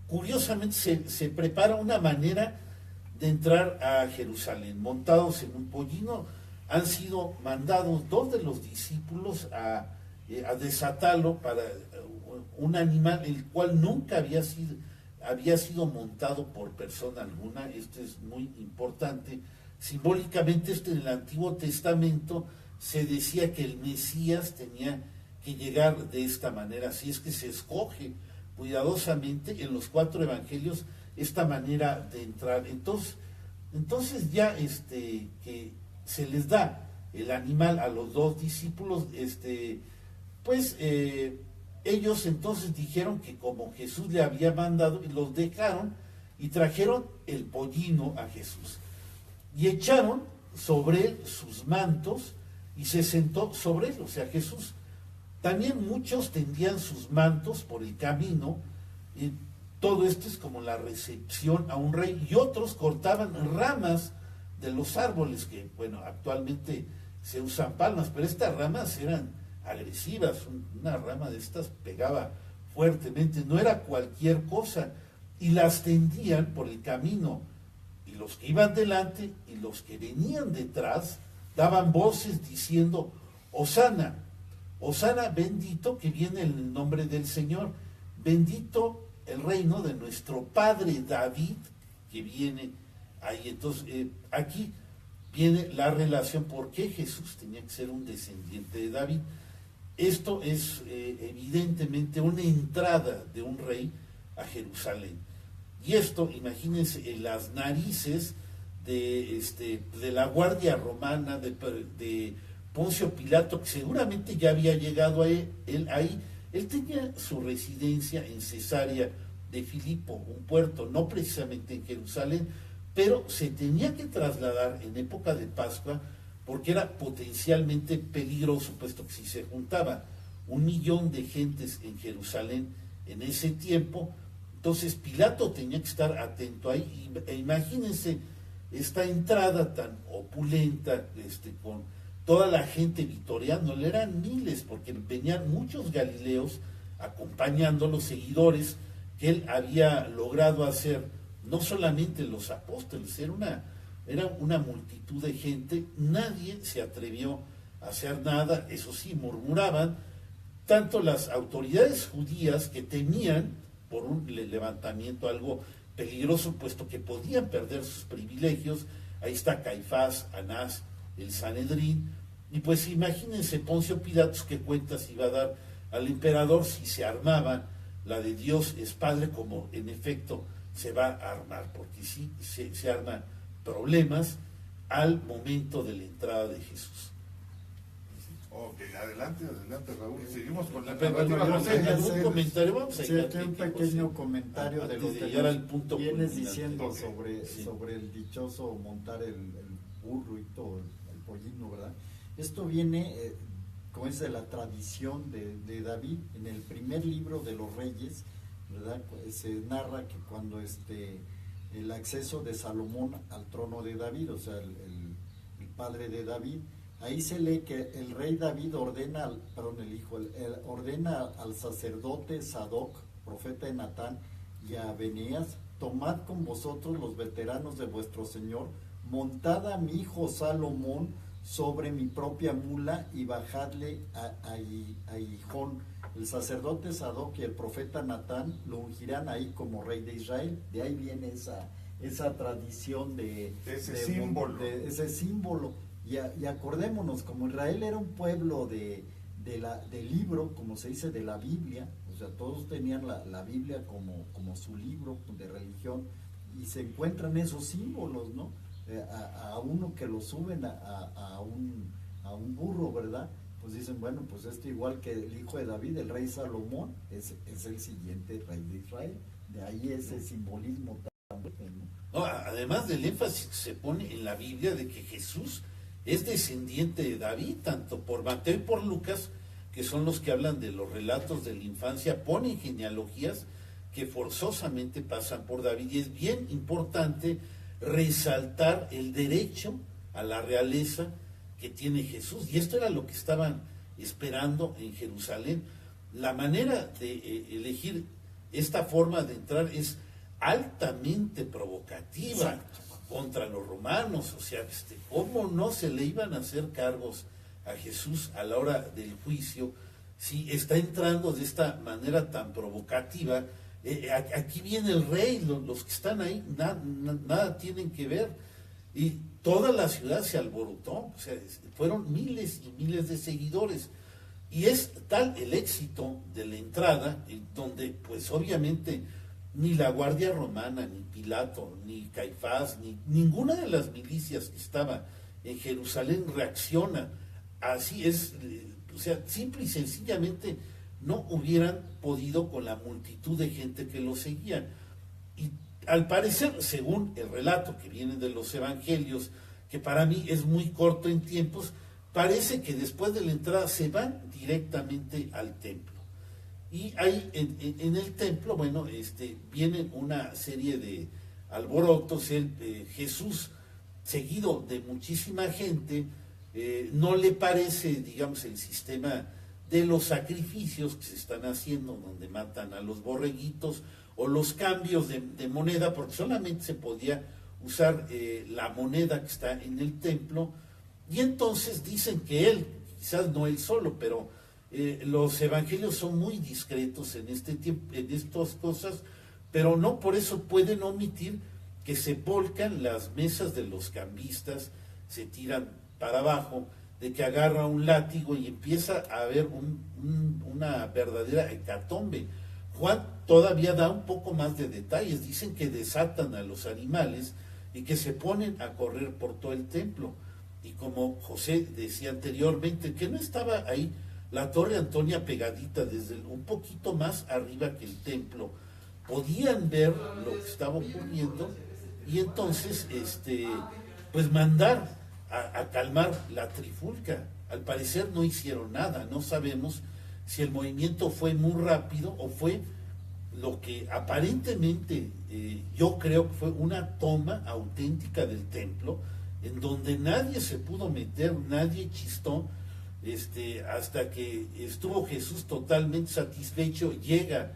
curiosamente se prepara una manera de entrar a Jerusalén. Montados en un pollino, han sido mandados 2 de los discípulos a desatarlo para un animal el cual nunca había sido montado por persona alguna. Esto es muy importante. Simbólicamente, en el Antiguo Testamento se decía que el Mesías tenía que llegar de esta manera. Así es que se escoge cuidadosamente en los 4 evangelios esta manera de entrar. Entonces ya que se les da el animal a los 2 discípulos, ellos entonces dijeron que como Jesús le había mandado, y los dejaron y trajeron el pollino a Jesús y echaron sobre él sus mantos y se sentó sobre él. O sea, Jesús. También muchos tendían sus mantos por el camino, y todo esto es como la recepción a un rey, y otros cortaban ramas de los árboles, que bueno, actualmente se usan palmas, pero estas ramas eran agresivas. Una rama de estas pegaba fuertemente, no era cualquier cosa, y las tendían por el camino, y los que iban delante y los que venían detrás daban voces diciendo: Hosana, Hosana, bendito que viene en el nombre del Señor, bendito el reino de nuestro padre David que viene ahí. Entonces, aquí viene la relación, por qué Jesús tenía que ser un descendiente de David. Esto es evidentemente una entrada de un rey a Jerusalén. Y esto, imagínense, en las narices de la guardia romana, de Poncio Pilato, que seguramente ya había llegado a él ahí. Él tenía su residencia en Cesarea de Filipo, un puerto, no precisamente en Jerusalén, pero se tenía que trasladar en época de Pascua porque era potencialmente peligroso, puesto que si se juntaba 1 millón de gentes en Jerusalén en ese tiempo, entonces Pilato tenía que estar atento ahí. E imagínense esta entrada tan opulenta, con toda la gente vitoreándole, eran miles, porque venían muchos galileos acompañando a los seguidores que él había logrado hacer, no solamente los apóstoles, era una multitud de gente. Nadie se atrevió a hacer nada, eso sí, murmuraban, tanto las autoridades judías que temían por un levantamiento algo peligroso, puesto que podían perder sus privilegios. Ahí está Caifás, Anás, el Sanedrín, y pues imagínense Poncio Pilatos qué cuentas iba a dar al emperador si se armaba la de Dios es Padre, como en efecto se va a armar, porque sí se arman problemas al momento de la entrada de Jesús. Ok, adelante Raúl, seguimos con la ¿Algún comentario? Vamos a un pequeño comentario de lo que vienes diciendo sobre el dichoso montar el burro y todo, el pollino, ¿verdad? Esto viene, como es de la tradición de David. En el primer libro de los Reyes, ¿verdad? Se narra que cuando el acceso de Salomón al trono de David, o sea, el padre de David, ahí se lee que el rey David ordena al sacerdote Sadoc, profeta de Natán, y a Beneas: tomad con vosotros los veteranos de vuestro señor, montad a mi hijo Salomón sobre mi propia mula y bajadle a Gijón. El sacerdote Sadoc y el profeta Natán lo ungirán ahí como rey de Israel. De ahí viene esa tradición de ese símbolo. Y acordémonos, como Israel era un pueblo de libro, como se dice, de la Biblia, o sea, todos tenían la Biblia como su libro de religión, y se encuentran esos símbolos, ¿no? A uno que lo suben a un burro, ¿verdad? Pues dicen, bueno, pues igual que el hijo de David, el rey Salomón, es el siguiente rey de Israel. De ahí ese simbolismo tan bueno. No, además del énfasis que se pone en la Biblia de que Jesús es descendiente de David, tanto por Mateo y por Lucas, que son los que hablan de los relatos de la infancia, ponen genealogías que forzosamente pasan por David, y es bien importante resaltar el derecho a la realeza que tiene Jesús, y esto era lo que estaban esperando en Jerusalén. La manera de elegir esta forma de entrar es altamente provocativa. Exacto. Contra los romanos, o sea, ¿cómo no se le iban a hacer cargos a Jesús a la hora del juicio si está entrando de esta manera tan provocativa? Aquí viene el rey, los que están ahí nada tienen que ver, y toda la ciudad se alborotó, o sea, fueron miles y miles de seguidores, y es tal el éxito de la entrada, donde pues obviamente ni la Guardia Romana, ni Pilato, ni Caifás, ni ninguna de las milicias que estaba en Jerusalén reacciona. Así es, o sea, simple y sencillamente no hubieran podido con la multitud de gente que lo seguía. Y al parecer, según el relato que viene de los evangelios, que para mí es muy corto en tiempos, parece que después de la entrada se van directamente al templo. Y ahí en el templo, bueno, vienen una serie de alborotos. Jesús, seguido de muchísima gente, no le parece, digamos, el sistema de los sacrificios que se están haciendo, donde matan a los borreguitos, o los cambios de moneda, porque solamente se podía usar la moneda que está en el templo. Y entonces dicen que él, quizás no él solo, pero los evangelios son muy discretos en estas cosas, pero no por eso pueden omitir que se volcan las mesas de los cambistas, se tiran para abajo, de que agarra un látigo y empieza a haber una verdadera hecatombe. Juan todavía da un poco más de detalles, dicen que desatan a los animales y que se ponen a correr por todo el templo. Y como José decía anteriormente, que no estaba ahí la Torre Antonia pegadita un poquito más arriba que el templo. Podían ver lo que estaba ocurriendo y entonces pues mandar a calmar la trifulca. Al parecer no hicieron nada, no sabemos si el movimiento fue muy rápido o fue lo que aparentemente yo creo que fue una toma auténtica del templo, en donde nadie se pudo meter, nadie chistó, hasta que estuvo Jesús totalmente satisfecho. Llega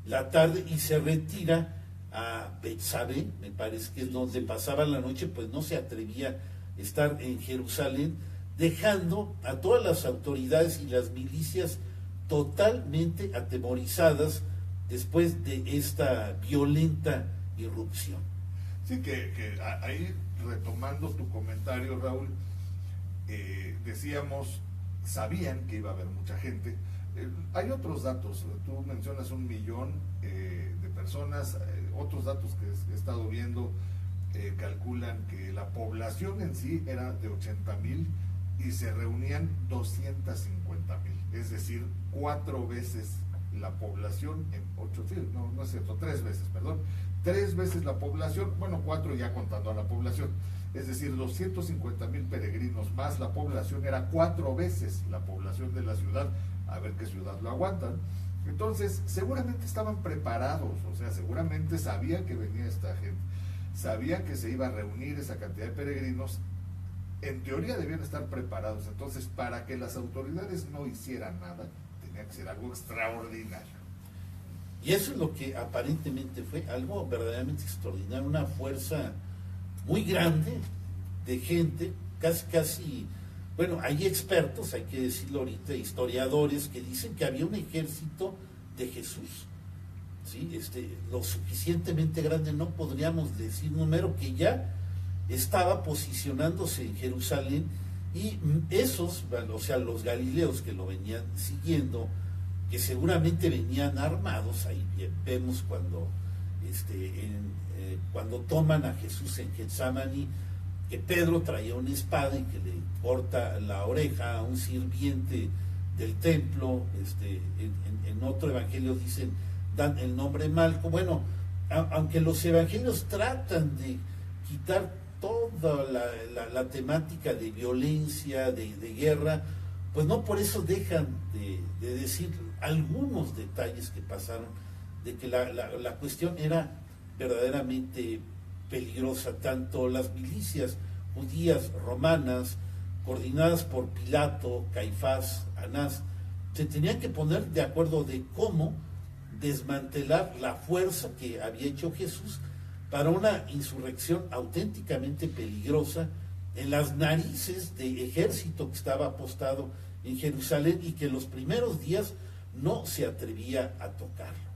la tarde y se retira a Betsabé, me parece que es donde pasaba la noche, pues no se atrevía a estar en Jerusalén, dejando a todas las autoridades y las milicias totalmente atemorizadas después de esta violenta irrupción. Sí, que ahí retomando tu comentario, Raúl, decíamos, sabían que iba a haber mucha gente. Hay otros datos, tú mencionas 1 millón de personas, otros datos que he estado viendo calculan que la población en sí era de 80,000 y se reunían 250,000, es decir, 4 veces la población en 8, no es cierto, 3 veces, perdón, 3 veces la población, bueno, 4 ya contando a la población, es decir, 250,000 peregrinos más la población, era 4 veces la población de la ciudad. A ver qué ciudad lo aguantan. Entonces, seguramente estaban preparados, o sea, seguramente sabían que venía esta gente, sabían que se iba a reunir esa cantidad de peregrinos, en teoría debían estar preparados. Entonces, para que las autoridades no hicieran nada, tenía que ser algo extraordinario. Y eso es lo que aparentemente fue algo verdaderamente extraordinario, una fuerza muy grande de gente, casi. Bueno, hay expertos, hay que decirlo ahorita, historiadores, que dicen que había un ejército de Jesús, ¿sí? Lo suficientemente grande, no podríamos decir número, que ya estaba posicionándose en Jerusalén, y esos, o sea, los galileos que lo venían siguiendo, que seguramente venían armados, ahí vemos cuando toman a Jesús en Getsemaní, que Pedro traía una espada y que le corta la oreja a un sirviente del templo. En otro evangelio dicen, dan el nombre Malco. Bueno, aunque los evangelios tratan de quitar toda la temática de violencia, de guerra, pues no por eso dejan de decir algunos detalles que pasaron, de que la cuestión era verdaderamente peligrosa. Tanto las milicias judías romanas, coordinadas por Pilato, Caifás, Anás, se tenían que poner de acuerdo de cómo desmantelar la fuerza que había hecho Jesús para una insurrección auténticamente peligrosa en las narices de ejército que estaba apostado en Jerusalén y que los primeros días no se atrevía a tocarlo.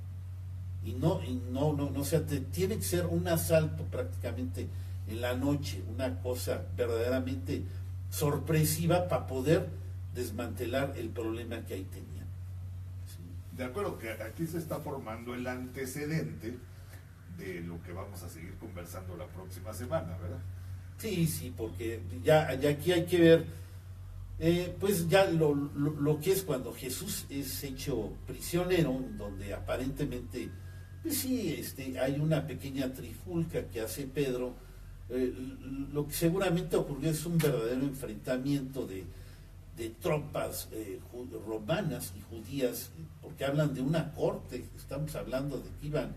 Tiene que ser un asalto prácticamente en la noche, una cosa verdaderamente sorpresiva para poder desmantelar el problema que ahí tenían. Sí. De acuerdo, que aquí se está formando el antecedente de lo que vamos a seguir conversando la próxima semana, ¿verdad? Sí, porque ya aquí hay que ver, pues ya lo que es cuando Jesús es hecho prisionero, donde aparentemente, pues sí, hay una pequeña trifulca que hace Pedro. Lo que seguramente ocurrió es un verdadero enfrentamiento de tropas romanas y judías, porque hablan de una corte, estamos hablando de que iban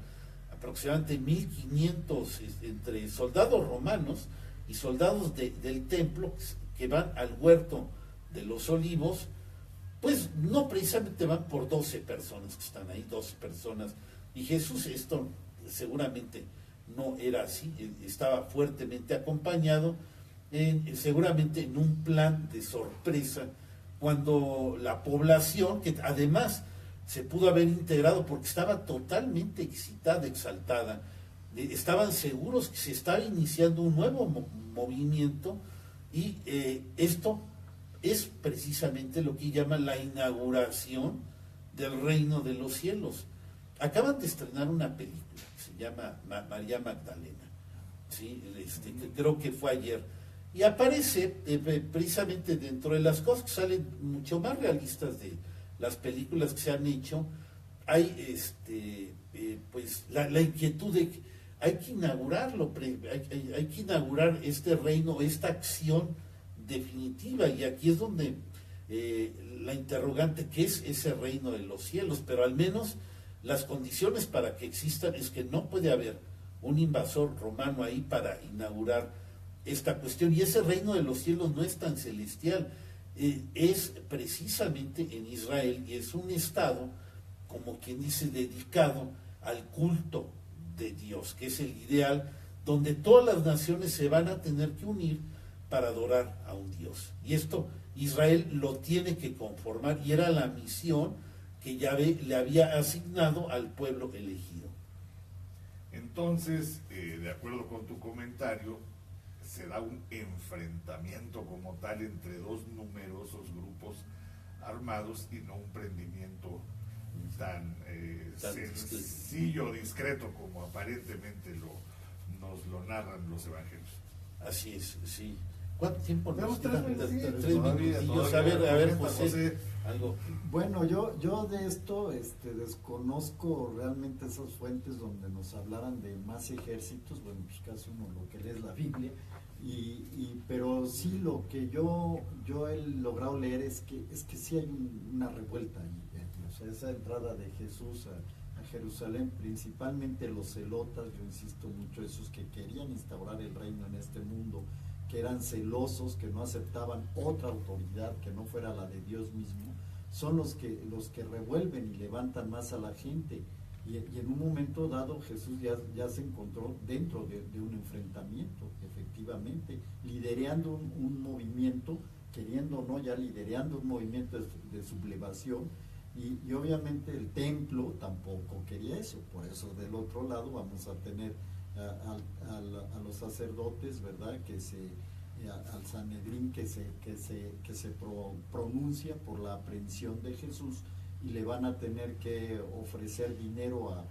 aproximadamente 1,500 entre soldados romanos y soldados del templo que van al huerto de los olivos. Pues no precisamente van por 12 personas que están ahí, 12 personas, y Jesús esto seguramente no era así, estaba fuertemente acompañado, seguramente en un plan de sorpresa, cuando la población, que además se pudo haber integrado porque estaba totalmente excitada, exaltada, estaban seguros que se estaba iniciando un nuevo movimiento, y esto es precisamente lo que llaman la inauguración del reino de los cielos. Acaban de estrenar una película que se llama María Magdalena, ¿sí? Creo que fue ayer, Y aparece precisamente dentro de las cosas que salen mucho más realistas de las películas que se han hecho, hay pues la inquietud de que hay que inaugurarlo, hay que inaugurar este reino, esta acción definitiva, y aquí es donde la interrogante, ¿qué es ese reino de los cielos? Pero al menos las condiciones para que existan es que no puede haber un invasor romano ahí para inaugurar esta cuestión, y ese reino de los cielos no es tan celestial, es precisamente en Israel, y es un estado, como quien dice, dedicado al culto de Dios, que es el ideal, donde todas las naciones se van a tener que unir para adorar a un Dios. Y esto Israel lo tiene que conformar, y era la misión que Yahvé le había asignado al pueblo elegido. Entonces, de acuerdo con tu comentario, se da un enfrentamiento como tal entre dos numerosos grupos armados y no un prendimiento tan sencillo, discreto como aparentemente nos lo narran los evangelios. Así es, sí. ¿Cuánto tiempo nos queda? Tres todavía, minutillos. A ver, José, algo. Bueno, yo de esto desconozco realmente esas fuentes donde nos hablaran de más ejércitos. Bueno, pues casi uno lo que lee es la Biblia, pero sí lo que yo he logrado leer es que sí hay una revuelta ahí. O sea, esa entrada de Jesús a Jerusalén, principalmente los celotas, yo insisto mucho, esos que querían instaurar el reino en este mundo, que eran celosos, que no aceptaban otra autoridad que no fuera la de Dios mismo, son los que revuelven y levantan más a la gente. Y en un momento dado Jesús ya se encontró dentro de un enfrentamiento, efectivamente, liderando un movimiento, queriendo o no, ya liderando un movimiento de sublevación, y obviamente el templo tampoco quería eso. Por eso del otro lado vamos a tener a los sacerdotes, ¿verdad?, al Sanedrín que se pronuncia por la aprehensión de Jesús, y le van a tener que ofrecer dinero a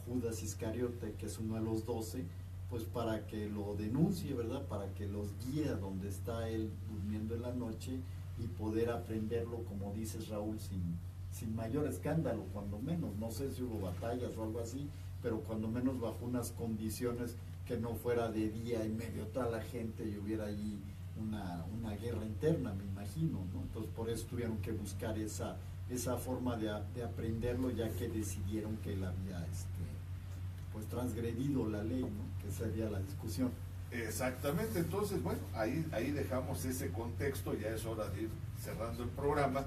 Judas Iscariote, que es uno de los 12, pues para que lo denuncie, ¿verdad?, para que los guíe a donde está él durmiendo en la noche y poder aprenderlo, como dices, Raúl, sin mayor escándalo, cuando menos. No sé si hubo batallas o algo así, pero cuando menos bajo unas condiciones que no fuera de día en medio de toda la gente y hubiera allí una guerra interna, me imagino, ¿no? Entonces por eso tuvieron que buscar esa forma de aprenderlo, ya que decidieron que él había pues transgredido la ley, ¿no?, que sería la discusión. Exactamente. Entonces, bueno, ahí dejamos ese contexto, ya es hora de ir cerrando el programa,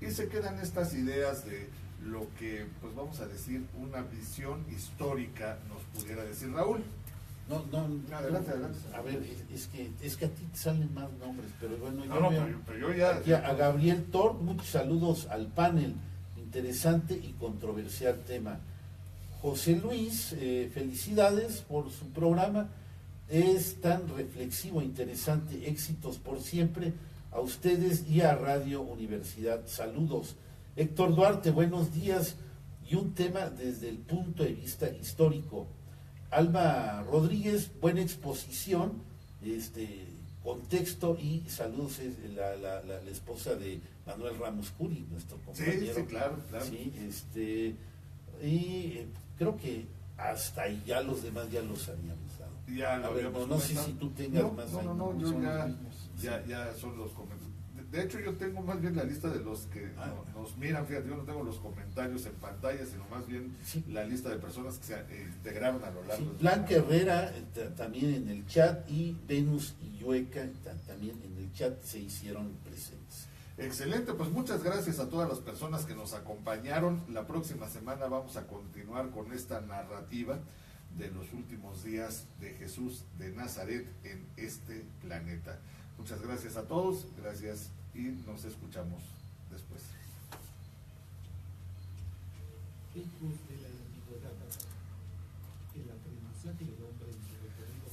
y se quedan estas ideas de lo que, pues vamos a decir, una visión histórica nos pudiera decir Raúl. No, Adelante. A ver, es que a ti te salen más nombres, pero bueno, pero yo ya... Aquí a Gabriel Thor, muchos saludos al panel, interesante y controversial tema. José Luis, felicidades por su programa, es tan reflexivo, interesante, éxitos por siempre a ustedes y a Radio Universidad, saludos. Héctor Duarte, buenos días, y un tema desde el punto de vista histórico. Alma Rodríguez, buena exposición, contexto, y saludos, es la esposa de Manuel Ramos Curi, nuestro compañero. Sí, claro. Sí, y creo que hasta ahí ya los demás ya los habíamos dado. Ya lo habíamos no sé si tú tengas más. No, yo ya son los comentarios. De hecho, yo tengo más bien la lista de los que nos miran. Fíjate, yo no tengo los comentarios en pantalla, sino más bien la lista de personas que se integraron a lo largo. Sí, Blanca Herrera también en el chat, y Venus y Yueca también en el chat se hicieron presentes. Excelente, pues muchas gracias a todas las personas que nos acompañaron. La próxima semana vamos a continuar con esta narrativa de los últimos días de Jesús de Nazaret en este planeta. Muchas gracias a todos, gracias, y nos escuchamos después. Ecos de la antigüedad, el aprendizaje del hombre en su recorrido